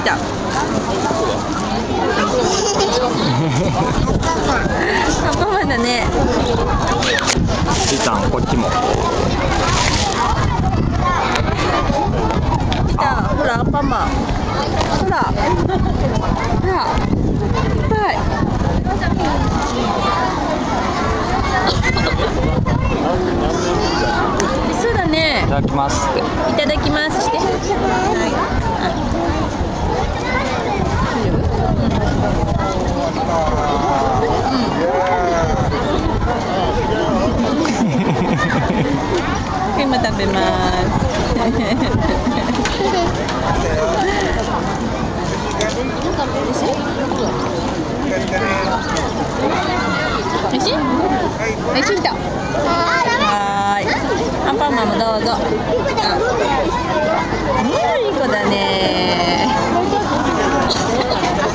た。アンパンマンだね。ちーちゃんこっちも。来た。ほらアンパンマン。ほら。ほら。いっぱい。そうだね。いただきますって。いただきますして。はい。今食べます。おいしい？おいしいと。はーい。アンパンマンもどうぞ。